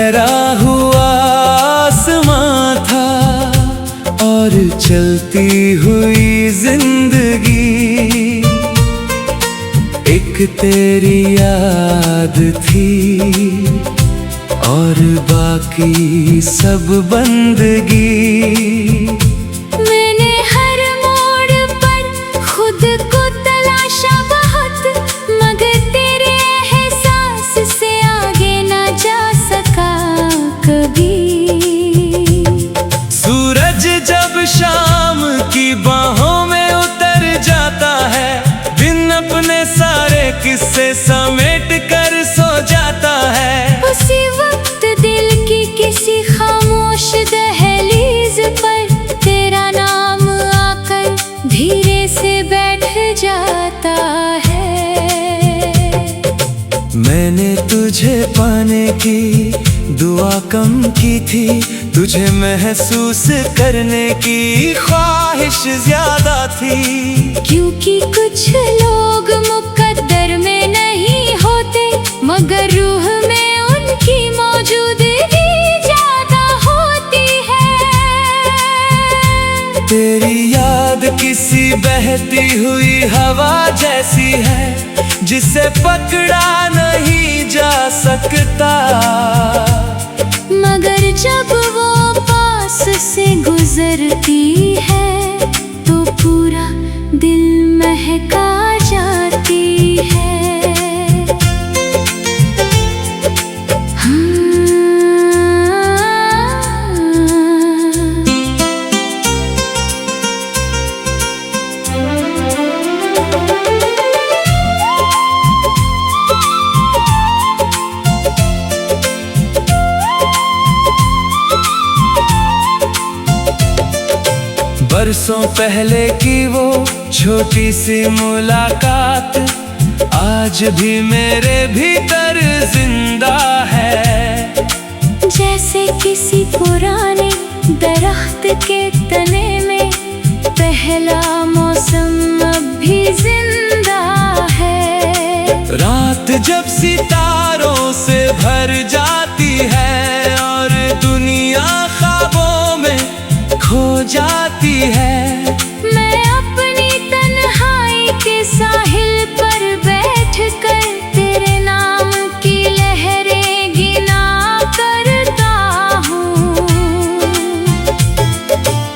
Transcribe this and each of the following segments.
ठहरा हुआ आसमां था और चलती हुई जिंदगी, एक तेरी याद थी और बाकी सब बंदगी। मैंने हर मोड़ पर खुद को तलाशा बहुत, मगर तेरे एहसास से आगे ना जा सका कभी। सूरज जब शाम की बाहों में उतर जाता है, दिन अपने सारे किस्से समेट कर सो जाता है। उसी वक्त दिल की किसी खामोश दहलीज पर तेरा नाम आकर धीरे से बैठ जाता है। मैंने तुझे पाने की दुआ कम की थी, तुझे महसूस करने की ख्वाहिश ज्यादा थी। क्योंकि कुछ लोग मुकद्दर में नहीं होते, मगर रूह में उनकी मौजूदगी ज्यादा होती है। तेरी याद किसी बहती हुई हवा जैसी है, जिसे पकड़ा नहीं जा सकता, मगर जब वो पास से गुजरती है तो पूरा दिल महका जाती है। बरसों पहले की वो छोटी सी मुलाकात आज भी मेरे भीतर जिंदा है। जैसे किसी पुराने दरख्त के तने में पहला मौसम अब भी जिंदा है। रात जब सितारों से भर जाती है और दुनिया ख्वाबों में खो जाती है, मैं अपनी तन्हाई के साहिल पर बैठकर तेरे नाम की लहरें गिना करता हूँ।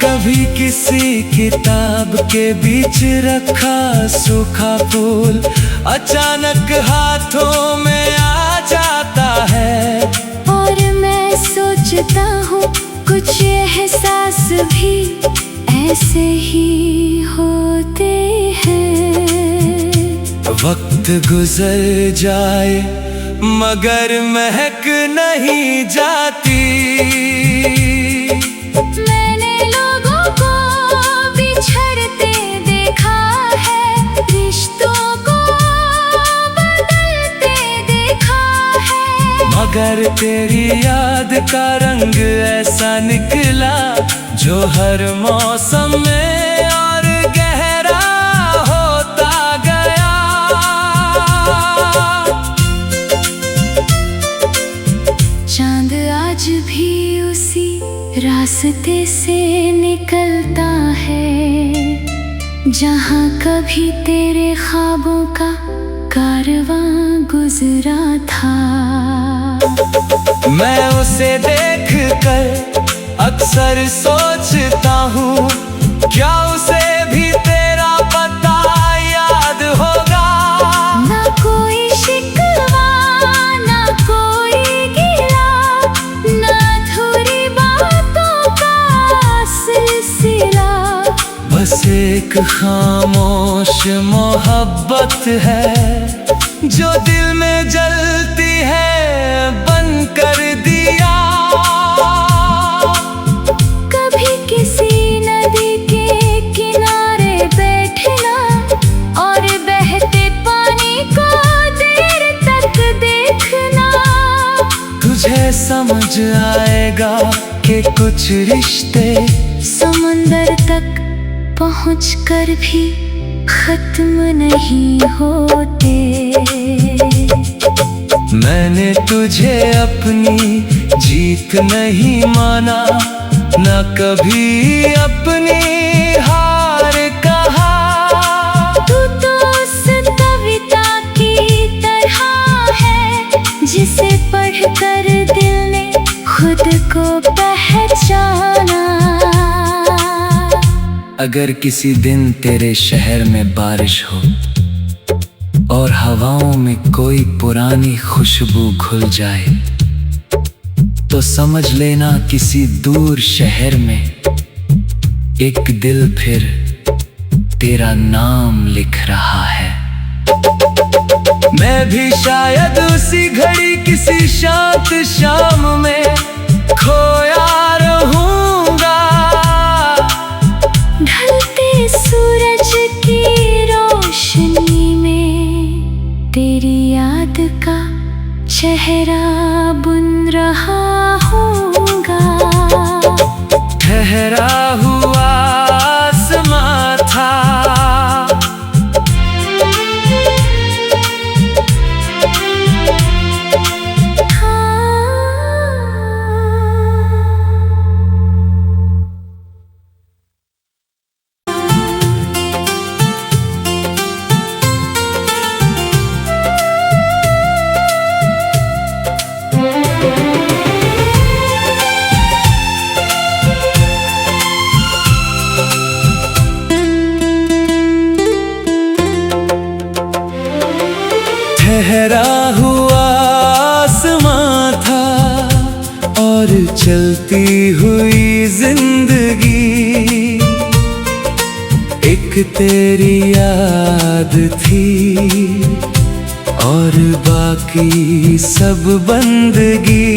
कभी किसी किताब के बीच रखा सूखा फूल अचानक हाथों में आ जाता है, और मैं सोचता हूँ कुछ एहसास भी ऐसे ही होते हैं। वक्त गुजर जाए मगर महक नहीं जाती। मैंने लोगों को बिछड़ते देखा है, रिश्तों को बदलते देखा है, मगर तेरी याद का रंग ऐसा निकला जो हर मौसम में और गहरा होता गया। चांद आज भी उसी रास्ते से निकलता है जहाँ कभी तेरे ख्वाबों का कारवां गुजरा था। मैं उसे देख कर अक्सर सोचता हूँ, क्या उसे भी तेरा पता याद होगा। ना कोई शिकवा, ना कोई गिला, ना अधूरी बातों का सिलसिला, बस एक खामोश मोहब्बत है जो दिल में जलती है बन कर दिया। कभी किसी नदी के किनारे बैठना और बहते पानी को देर तक देखना, तुझे समझ आएगा कि कुछ रिश्ते समंदर तक पहुंचकर भी खत्म नहीं होते। मैंने तुझे अपनी जीत नहीं माना, न कभी अपनी हार कहा। तू तो उस कविता की तरह है जिसे पढ़कर दिल ने खुद को पहचाना। अगर किसी दिन तेरे शहर में बारिश हो और हवाओं में कोई पुरानी खुशबू घुल जाए, तो समझ लेना किसी दूर शहर में एक दिल फिर तेरा नाम लिख रहा है। मैं भी शायद उसी घड़ी किसी शांत शाम में खोया रहूंगा। ढलते सूरज की रोशनी में तेरी याद का चेहरा बुन रहा हूँगा। ठहरा हुआ आसमां था, ठहरा हुआ आसमां था और चलती हुई जिंदगी। एक तेरी याद थी और बाकी सब बंदगी।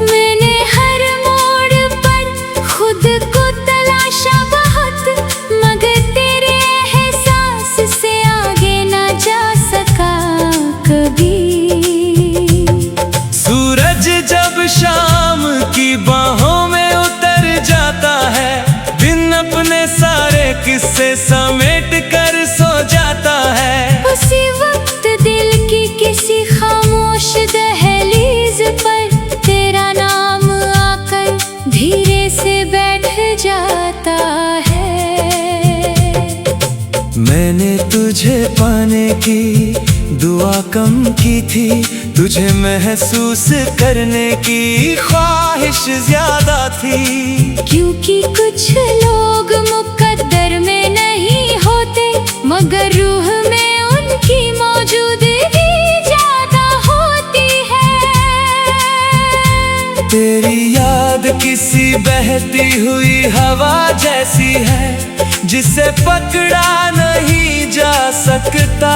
मैंने हर मोड़ पर खुद को तलाशा बहुत, मगर तेरे एहसास से आगे ना जा सका कभी। सूरज जब शाम की बाहों में उतर जाता है, दिन अपने सारे किस्से समेट कर सो जाता है। उसी वक्त दिल की किसी खामोश दहलीज पर तेरा नाम आकर धीरे से बैठ जाता है। मैंने तुझे पाने की दुआ कम की थी, तुझे महसूस करने की ख्वाहिश ज्यादा थी। क्योंकि कुछ लोग मुकद्दर में नहीं होते, मगर रूह में उनकी मौजूदगी ज्यादा होती है। तेरी याद किसी बहती हुई हवा जैसी है, जिसे पकड़ा नहीं जा सकता।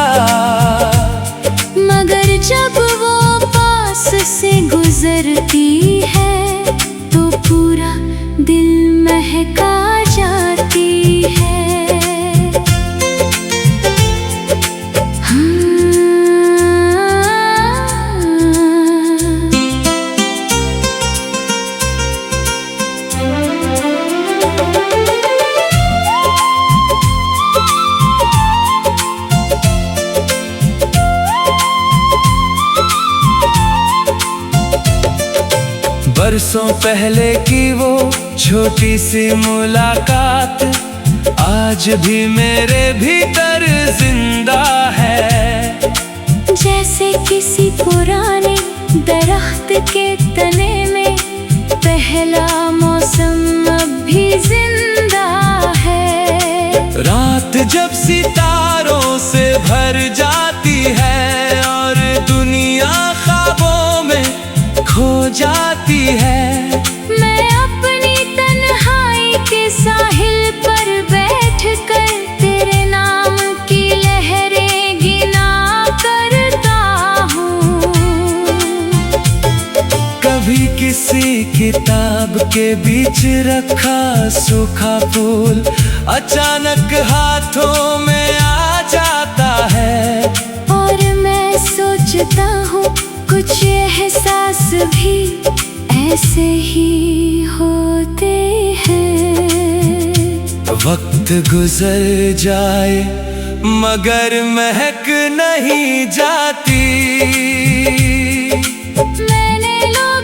मगर जब वो पास से गुजरती है, तो पूरा दिल महका जाती है। बरसों पहले की वो छोटी सी मुलाकात आज भी मेरे भीतर जिंदा है। जैसे किसी पुराने दरख्त के तने में पहला मौसम अब भी जिंदा है। रात जब सितारों से भर जाती है और दुनिया ख्वाबों में खो जाती है, मैं अपनी तन्हाई के साहिल पर बैठकर तेरे नाम की लहरें गिना करता हूँ। कभी किसी किताब के बीच रखा सूखा फूल अचानक हाथों में आ जाता है, और मैं सोचता हूँ कुछ एहसास भी ऐसे ही होते हैं। वक्त गुजर जाए मगर महक नहीं जाती। मैंने लोग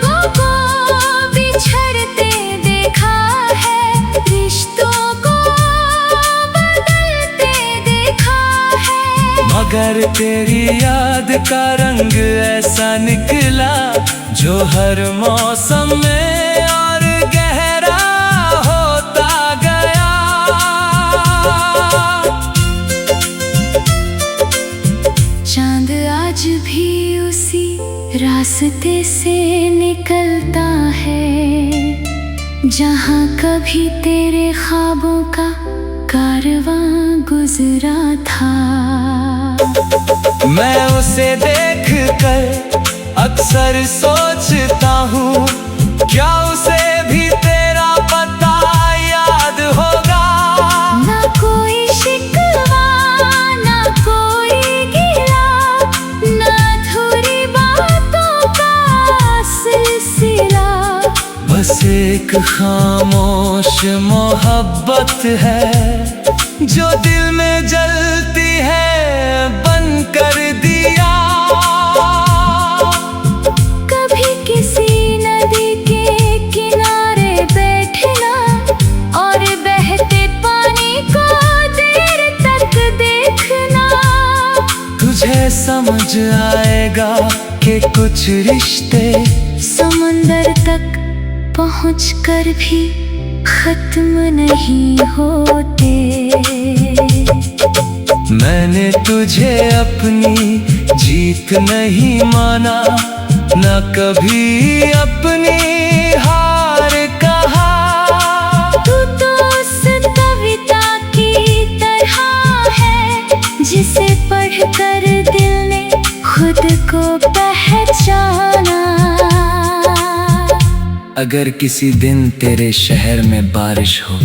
मगर तेरी याद का रंग ऐसा निकला जो हर मौसम में और गहरा होता गया। चांद आज भी उसी रास्ते से निकलता है जहाँ कभी तेरे ख्वाबों का कारवां गुजरा था। मैं उसे देख कर अक्सर सोचता हूँ, क्या उसे भी तेरा पता याद होगा। ना कोई शिकवा ना कोई गिला, ना अधूरी बातों का सिलसिला। बस एक खामोश मोहब्बत है जो दिल में जलती है बन कर दिया। कभी किसी नदी के किनारे बैठना और बहते पानी को देर तक देखना। तुझे समझ आएगा कि कुछ रिश्ते समुंदर तक पहुंचकर भी खत्म नहीं होते। मैंने तुझे अपनी जीत नहीं माना, न कभी अपनी हार कहा। तू तो उस कविता की तरह है जिसे पढ़कर दिल ने खुद को पहचाना। अगर किसी दिन तेरे शहर में बारिश हो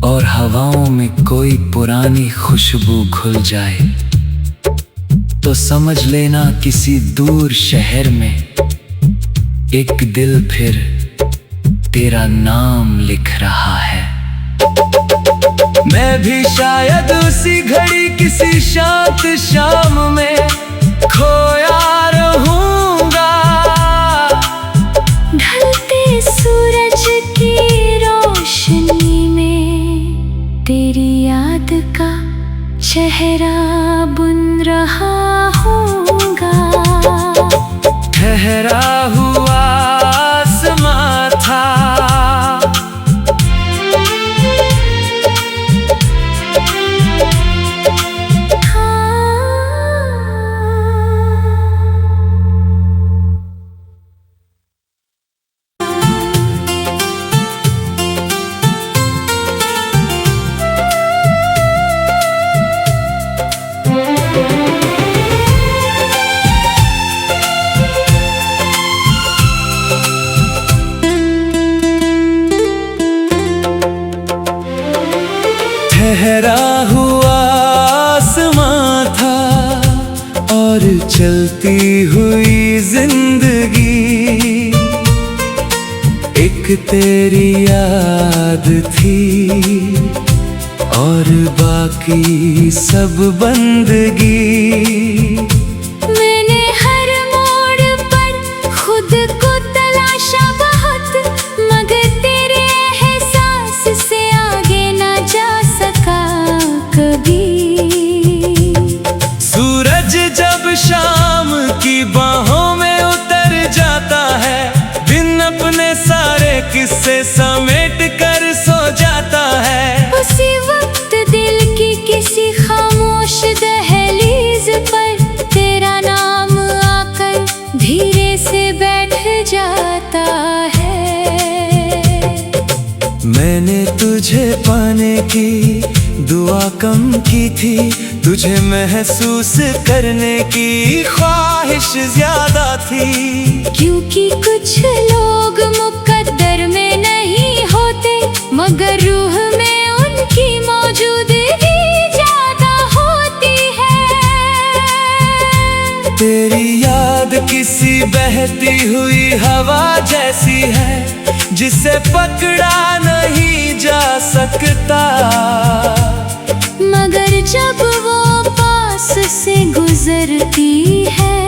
और हवाओं में कोई पुरानी खुशबू घुल जाए, तो समझ लेना किसी दूर शहर में एक दिल फिर तेरा नाम लिख रहा है। मैं भी शायद उसी घड़ी किसी शांत शाम में खोया रहूंगा। ढलते सूरज की रोशनी में तेरी याद का चेहरा बुन रहा होगा। ठहरा हुआ आसमां था, ठहरा हुआ आसमां था और चलती हुई जिंदगी। एक तेरी याद थी और बाकी सब बंदगी। मैंने हर मोड़ पर खुद को तलाशा बहुत, मगर तेरे एहसास से आगे ना जा सका कभी। सूरज जब शाम की बाहों में उतर जाता है, दिन अपने सारे किस्से समेट कर सो जाता है। उसी वक्त दिल की किसी खामोश दहलीज पर तेरा नाम आकर धीरे से बैठ जाता है। मैंने तुझे पाने की दुआ कम की थी, तुझे महसूस करने की ख्वाहिश ज्यादा थी। क्योंकि कुछ लोग मुकद्दर में नहीं होते, मगर रूह में उनकी मौजूदगी ज्यादा होती है। तेरी याद किसी बहती हुई हवा जैसी है, जिसे पकड़ा नहीं जा सकता। मगर जब वो पास से गुजरती है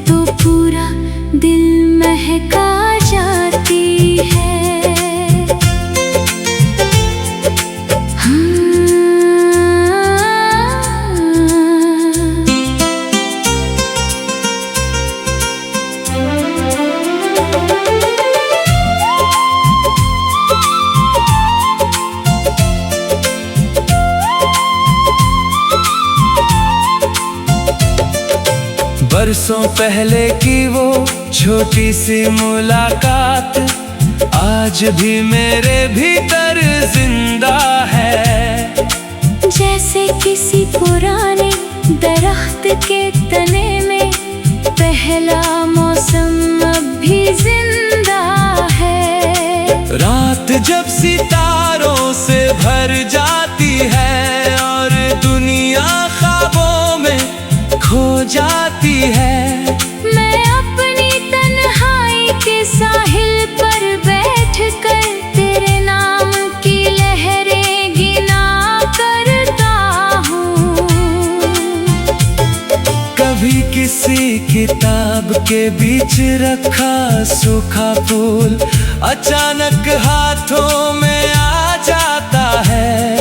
तो पूरा दिल महका जाती है। हाँ। बरसों पहले की वो छोटी सी मुलाकात आज भी मेरे भीतर जिंदा है। जैसे किसी पुराने दरख्त के तने में पहला मौसम अब भी जिंदा है। रात जब सितारों से भर जाती है और दुनिया ख्वाबों में खो जाती है, मैं अपनी तन्हाई के साहिल पर बैठकर तेरे नाम की लहरें गिना करता हूँ। कभी किसी किताब के बीच रखा सूखा फूल अचानक हाथों में आ जाता है,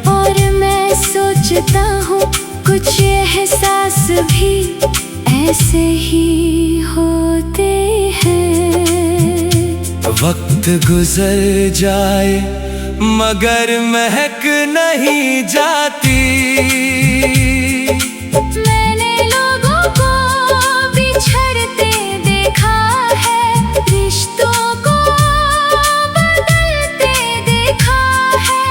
और मैं सोचता हूँ कुछ एहसास भी ऐसे ही होते हैं। वक्त गुजर जाए मगर महक नहीं जाती। मैंने लोगों को बिछड़ते देखा है, रिश्तों को बदलते देखा है,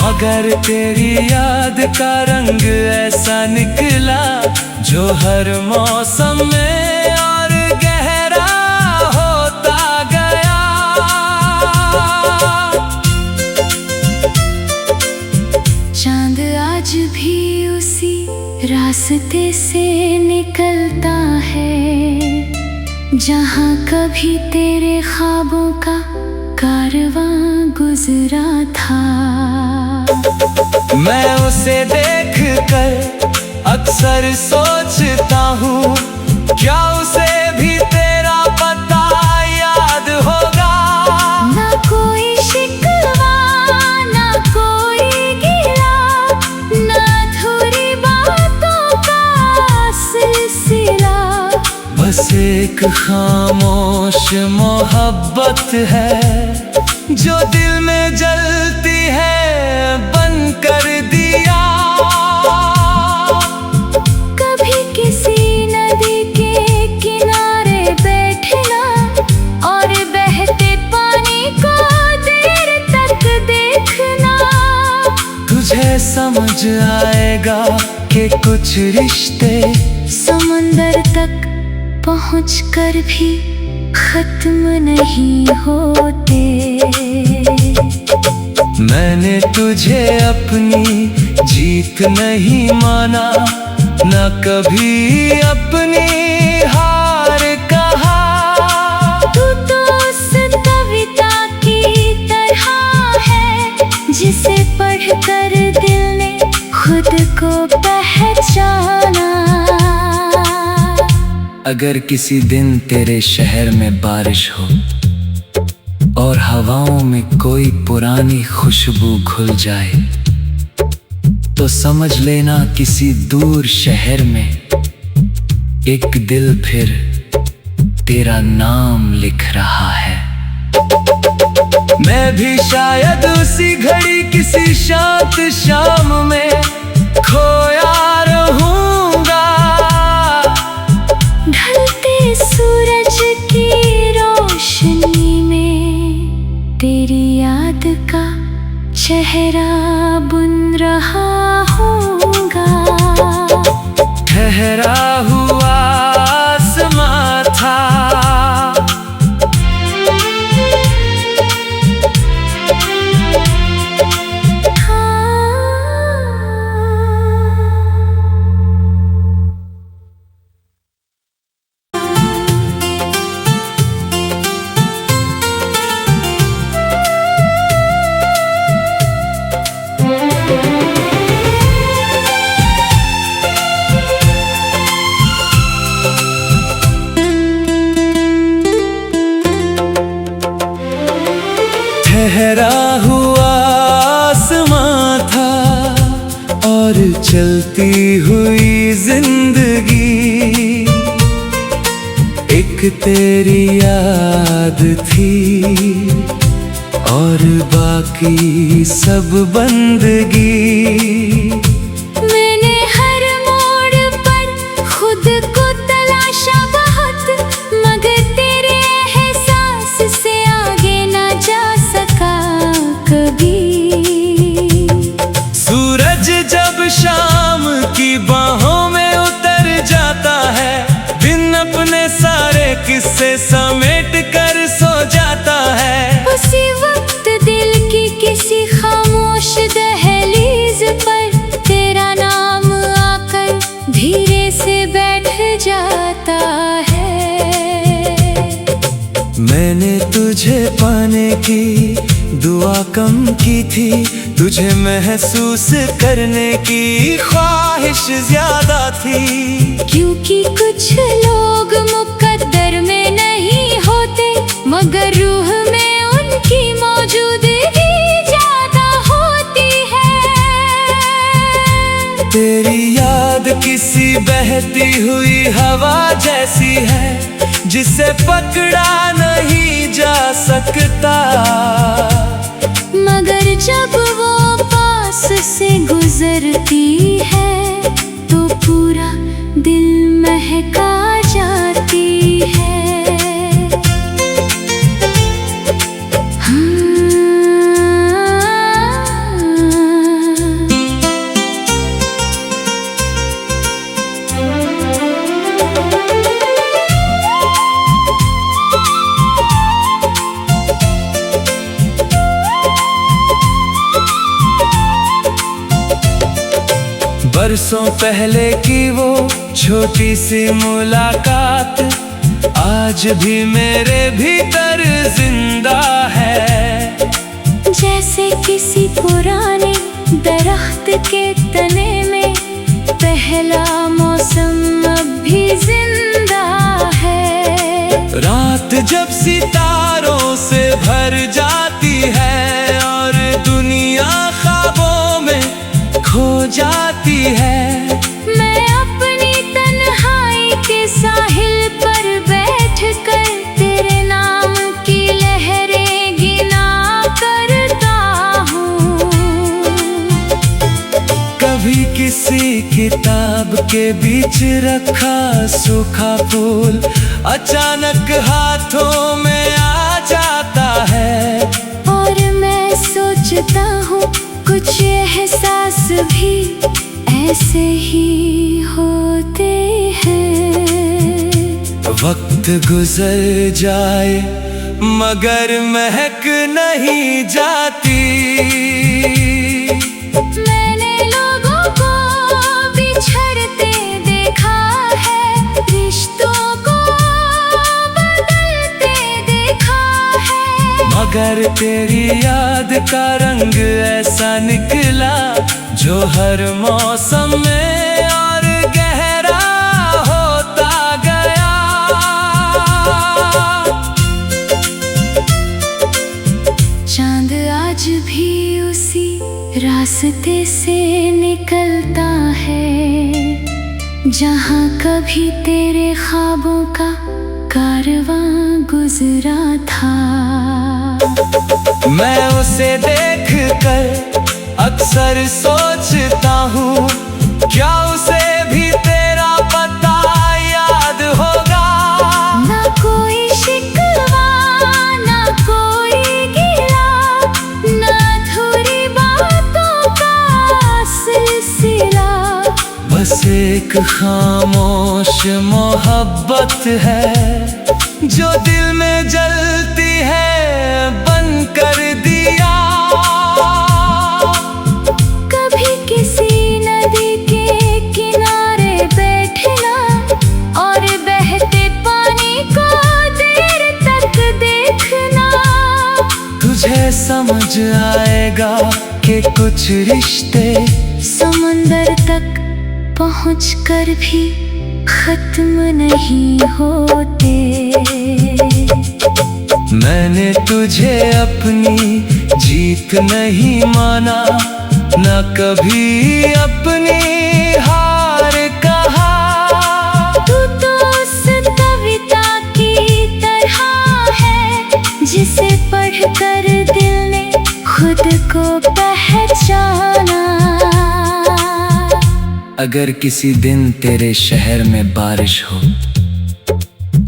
मगर तेरी याद का रंग ऐसा निकला जो हर मौसम में और गहरा होता गया। चांद आज भी उसी रास्ते से निकलता है जहाँ कभी तेरे ख्वाबों का कारवां गुजरा था। मैं उसे देख कर अक्सर सोचता हूँ क्या उसे भी तेरा पता याद होगा। ना कोई शिकवा ना कोई गिला, ना अधूरी बातों का सिलसिला, बस एक खामोश मोहब्बत है जो दिल में जलती है बन कर दिया। कभी किसी नदी के किनारे बैठना और बहते पानी को देर तक देखना, तुझे समझ आएगा कि कुछ रिश्ते समुंदर तक पहुंचकर भी खत्म नहीं होते। मैंने तुझे अपनी जीत नहीं माना, न कभी अपनी हार कहा। तू तो उस कविता की तरह है जिसे पढ़कर दिल ने खुद को पहचाना। अगर किसी दिन तेरे शहर में बारिश हो और हवाओं में कोई पुरानी खुशबू घुल जाए, तो समझ लेना किसी दूर शहर में एक दिल फिर तेरा नाम लिख रहा है। मैं भी शायद उसी घड़ी किसी शांत शाम में खोया रहूंगा। ढलते सूरज की रोशनी में तेरी याद का चेहरा बुन रहा हूँगा। ठहरा हुआ आसमां था, ठहरा हुआ आसमां था और चलती हुई जिंदगी। एक तेरी याद थी और बाकी सब बंदगी। मैंने हर मोड़ पर खुद को तलाशा, किस्से समेट कर सो जाता है। उसी वक्त दिल की किसी खामोश दहलीज पर तेरा नाम आकर धीरे से बैठ जाता है। मैंने तुझे पाने की दुआ कम की थी, तुझे महसूस करने की ख्वाहिश ज्यादा थी। क्योंकि कुछ लोग मुकद्दर में नहीं होते, मगर रूह में उनकी मौजूदगी ज्यादा होती है। तेरी याद किसी बहती हुई हवा जैसी है, जिसे पकड़ा नहीं जा सकता। मगर जब वो पास से गुजरती है तो पूरा दिल महका जाती है। बरसों पहले की वो छोटी सी मुलाकात आज भी मेरे भीतर जिंदा है। जैसे किसी पुराने दरख्त के तने में पहला मौसम अब भी जिंदा है। रात जब सितारों से भर जाती है और दुनिया ख्वाबों में खो जाती है, मैं अपनी तन्हाई के साहिल पर बैठकर तेरे नाम की लहरें गिना करता हूँ। कभी किसी किताब के बीच रखा सूखा फूल अचानक हाथों में आ जाता है। और मैं सोचता हूँ कुछ एहसास भी ऐसे ही होते हैं। वक्त गुजर जाए मगर महक नहीं जाती। मैंने लोगों को बिछड़ते देखा है, रिश्तों को बदलते देखा है, मगर तेरी याद का रंग ऐसा निकला जो हर मौसम में और गहरा होता गया। चांद आज भी उसी रास्ते से निकलता है जहाँ कभी तेरे ख्वाबों का कारवां गुजरा था। मैं उसे देख कर अक्सर सोचता हूँ, क्या उसे भी तेरा पता याद होगा। ना कोई शिकवा, ना कोई गिला, ना अधूरी बातों का सिलसिला। बस एक खामोश मोहब्बत है जो दिल में जलती है बन कर दिया। कभी किसी नदी के किनारे बैठना और बहते पानी को देर तक देखना। तुझे समझ आएगा कि कुछ रिश्ते समंदर तक पहुंचकर भी खत्म नहीं होते। मैंने तुझे अपनी जीत नहीं माना, न कभी अपनी हार कहा। तू तो उस कविता की तरह है जिसे पढ़कर दिल ने खुद को पहचाना। अगर किसी दिन तेरे शहर में बारिश हो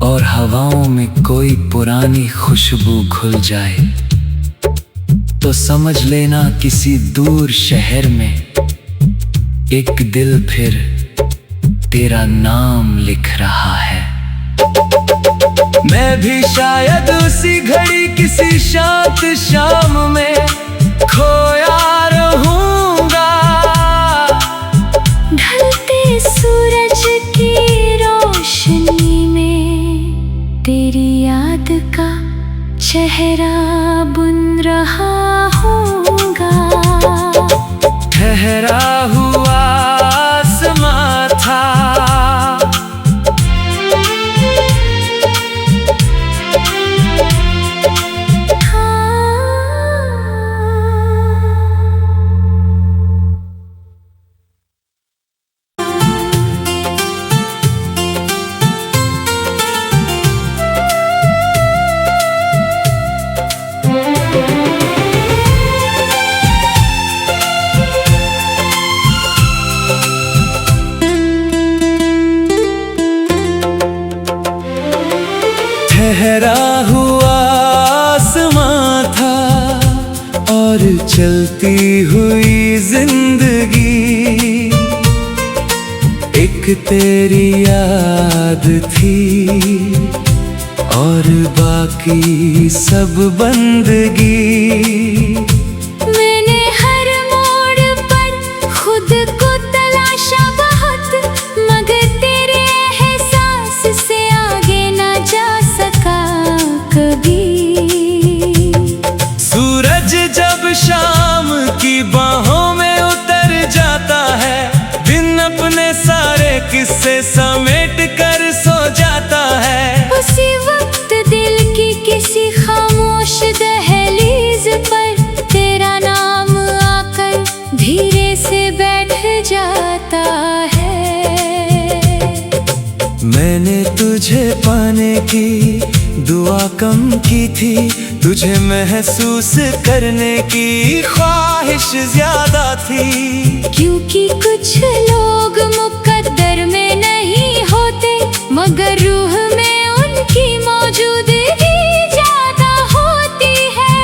और हवाओं में कोई पुरानी खुशबू घुल जाए, तो समझ लेना किसी दूर शहर में एक दिल फिर तेरा नाम लिख रहा है। मैं भी शायद उसी घड़ी किसी शांत शाम में खोया रहूंगा। ढलते सूरज की रोशनी में तेरी याद का चेहरा बुन रहा हूँगा। ठहरा हुआ आसमां था, ठहरा हुआ आसमां था और चलती हुई जिंदगी। एक तेरी याद थी और बाकी सब बंदगी। मैंने हर मोड़ पर खुद को तलाशा बहुत, मगर तेरे एहसास से आगे ना जा सका कभी। सूरज जब शाम की बाहों में उतर जाता है, दिन अपने सारे किस्से समेट कर सो जाता है। उसी वक्त दिल की किसी खामोश दहलीज पर तेरा नाम आकर धीरे से बैठ जाता है। मैंने तुझे पाने की दुआ कम की थी, तुझे महसूस करने की ख्वाहिश ज्यादा थी। क्योंकि कुछ लोग मुकद्दर में नहीं होते, मगर रूह में उनकी मौजूदगी ज्यादा होती है।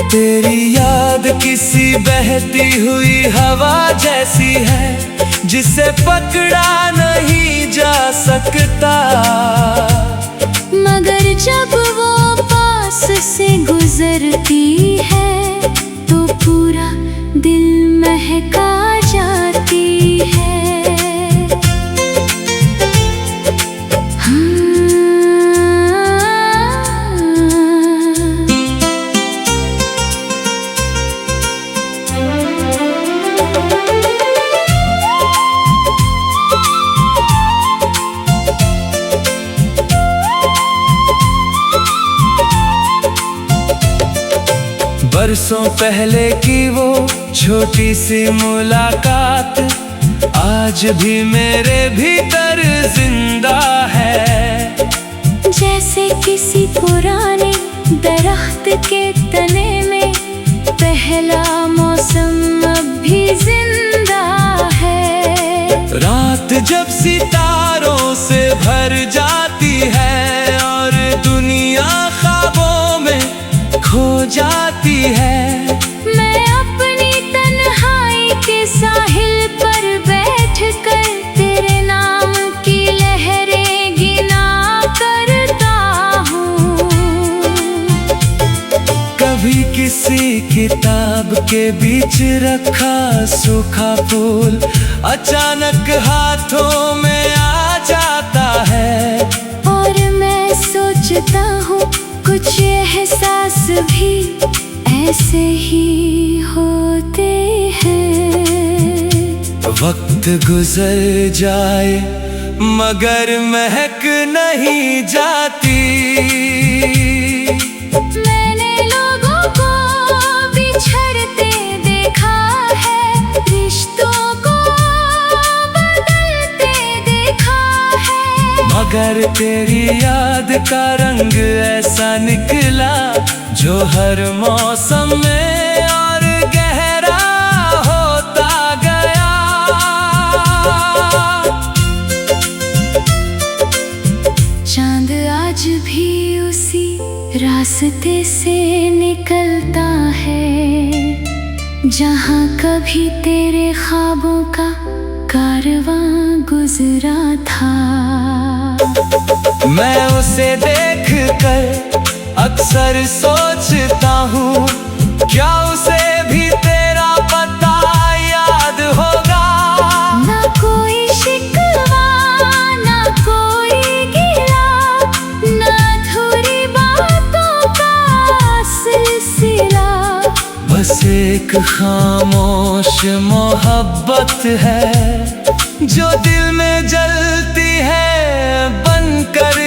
तेरी याद किसी बहती हुई हवा जैसी है, जिसे पकड़ा नहीं जा सकता। मगर जब वो पास से गुजरती है तो पूरा दिल महका जाती है। बरसों पहले की वो छोटी सी मुलाकात आज भी मेरे भीतर जिंदा है। जैसे किसी पुराने दरख्त के तने में पहला मौसम अब भी जिंदा है। रात जब सितारों से भर जाती है और दुनिया ख्वाबों में खो जाती है, मैं अपनी तन्हाई के साहिल पर बैठकर तेरे नाम की लहरें गिना करता हूँ। कभी किसी किताब के बीच रखा सूखा फूल अचानक हाथों में आ जाता है। और मैं सोचता हूँ कुछ एहसास भी ऐसे ही होते हैं। वक्त गुजर जाए मगर महक नहीं जाती। मैंने लोगों को बिछड़ते देखा है, रिश्तों को बदलते देखा है, मगर तेरी याद का रंग ऐसा निकला जो हर मौसम में और गहरा होता गया। चांद आज भी उसी रास्ते से निकलता है जहाँ कभी तेरे ख्वाबों का कारवां गुजरा था। मैं उसे देख कर अक्सर सोचता हूँ, क्या उसे भी तेरा पता याद होगा। ना कोई शिकवा ना कोई गिला, ना अधूरी बातों का सिलसिला। बस एक खामोश मोहब्बत है जो दिल में जलती है बनकर